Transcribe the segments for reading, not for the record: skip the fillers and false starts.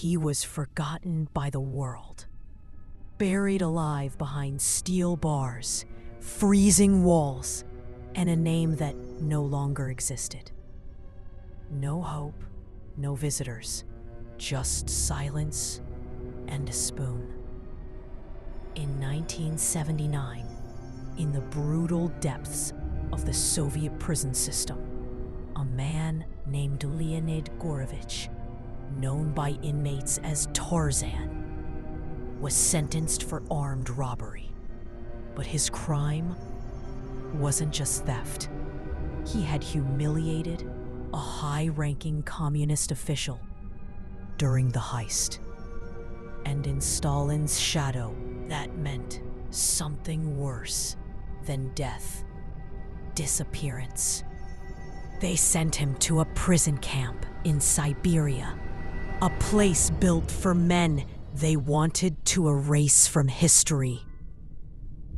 He was forgotten by the world, buried alive behind steel bars, freezing walls, and a name that no longer existed. No hope, no visitors, just silence and a spoon. In 1979, in the brutal depths of the Soviet prison system, a man named Leonid Gurevich, known by inmates as Tarzan, was sentenced for armed robbery. But his crime wasn't just theft. He had humiliated a high-ranking communist official during the heist. And in Stalin's shadow, that meant something worse than death: disappearance. They sent him to a prison camp in Siberia, a place built for men they wanted to erase from history.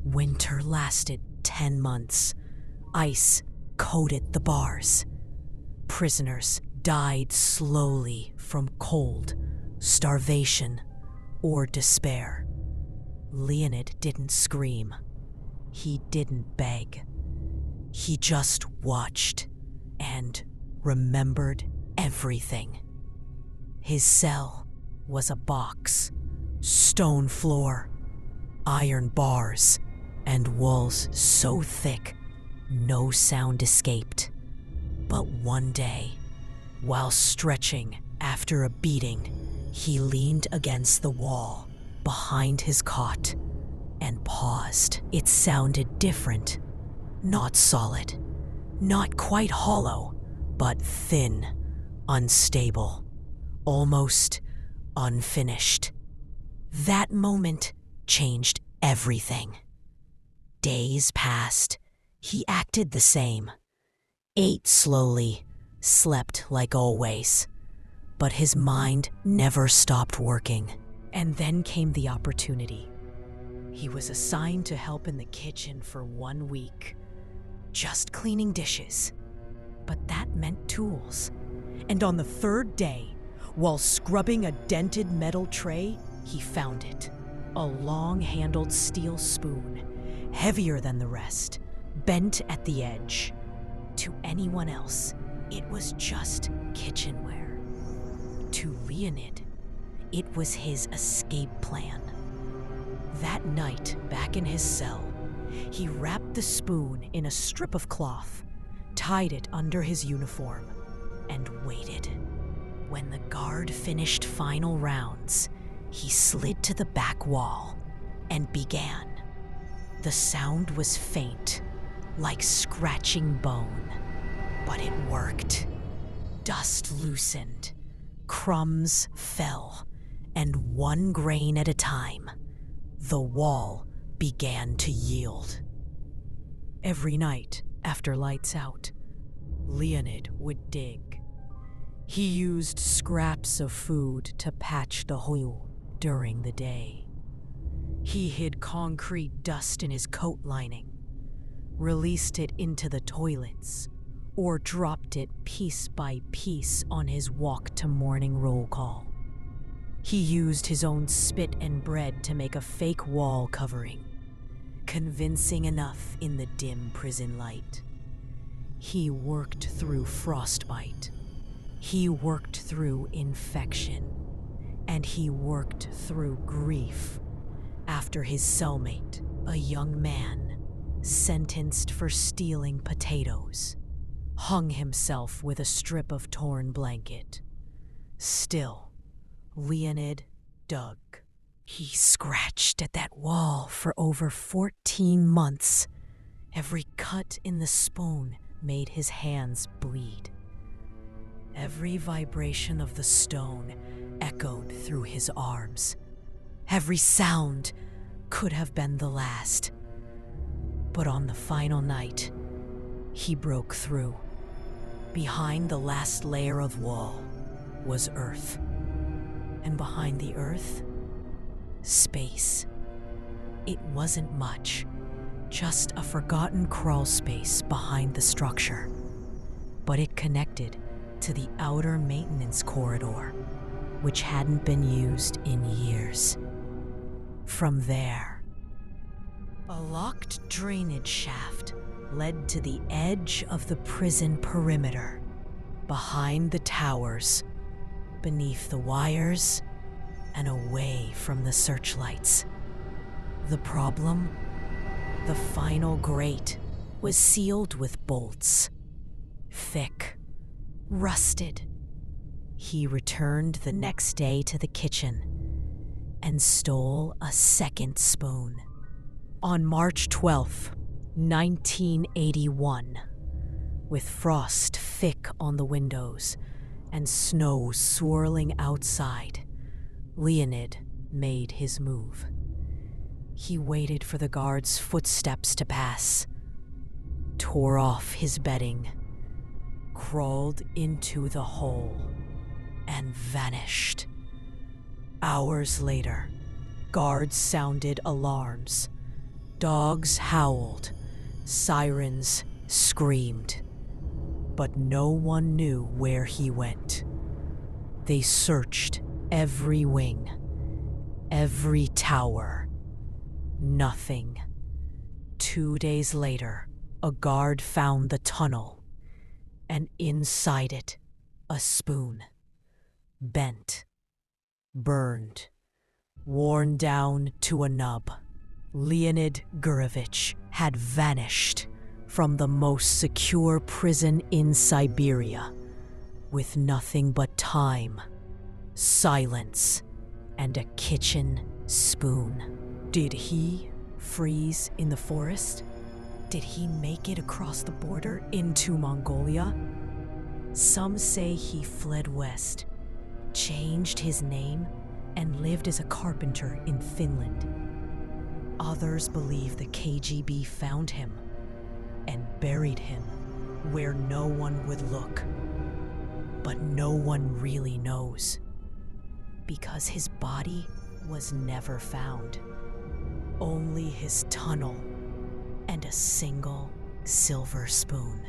Winter lasted 10 months. Ice coated the bars. Prisoners died slowly from cold, starvation, or despair. Leonid didn't scream. He didn't beg. He just watched and remembered everything. His cell was a box, stone floor, iron bars, and walls so thick no sound escaped. But one day, while stretching after a beating, he leaned against the wall behind his cot and paused. It sounded different, not solid, not quite hollow, but thin, unstable, almost unfinished. That moment changed everything. Days passed. He acted the same. Ate slowly, slept like always. But his mind never stopped working. And then came the opportunity. He was assigned to help in the kitchen for 1 week, just cleaning dishes. But that meant tools. And on the 3rd day, while scrubbing a dented metal tray, he found it. A long-handled steel spoon, heavier than the rest, bent at the edge. To anyone else, it was just kitchenware. To Leonid, it was his escape plan. That night, back in his cell, he wrapped the spoon in a strip of cloth, tied it under his uniform, and waited. When the guard finished final rounds, he slid to the back wall and began. The sound was faint, like scratching bone, but it worked. Dust loosened, crumbs fell, and 1 grain at a time, the wall began to yield. Every night, after lights out, Leonid would dig. He used scraps of food to patch the hole during the day. He hid concrete dust in his coat lining, released it into the toilets, or dropped it piece by piece on his walk to morning roll call. He used his own spit and bread to make a fake wall covering, convincing enough in the dim prison light. He worked through frostbite. He worked through infection. And he worked through grief after his cellmate, a young man, sentenced for stealing potatoes, hung himself with a strip of torn blanket. Still, Leonid dug. He scratched at that wall for over 14 months. Every cut in the spoon made his hands bleed. Every vibration of the stone echoed through his arms. Every sound could have been the last. But on the final night, he broke through. Behind the last layer of wall was earth. And behind the earth, space. It wasn't much, just a forgotten crawl space behind the structure. But it connected to the outer maintenance corridor, which hadn't been used in years. From there, a locked drainage shaft led to the edge of the prison perimeter, behind the towers, beneath the wires, and away from the searchlights. The problem? The final grate was sealed with bolts. Thick, rusted. He returned the next day to the kitchen and stole a second spoon. On March 12th, 1981, with frost thick on the windows and snow swirling outside, Leonid made his move. He waited for the guard's footsteps to pass, tore off his bedding, crawled into the hole, and vanished. Hours later, guards sounded alarms. Dogs howled, sirens screamed, but no one knew where he went. They searched every wing, every tower. Nothing. 2 days later, a guard found the tunnel, and inside it, a spoon. Bent, burned, worn down to a nub. Leonid Gurevich had vanished from the most secure prison in Siberia, with nothing but time, silence, and a kitchen spoon. Did he freeze in the forest? Did he make it across the border into Mongolia? Some say he fled west, changed his name, and lived as a carpenter in Finland. Others believe the KGB found him and buried him where no one would look. But no one really knows, because his body was never found. Only his tunnel and a single silver spoon.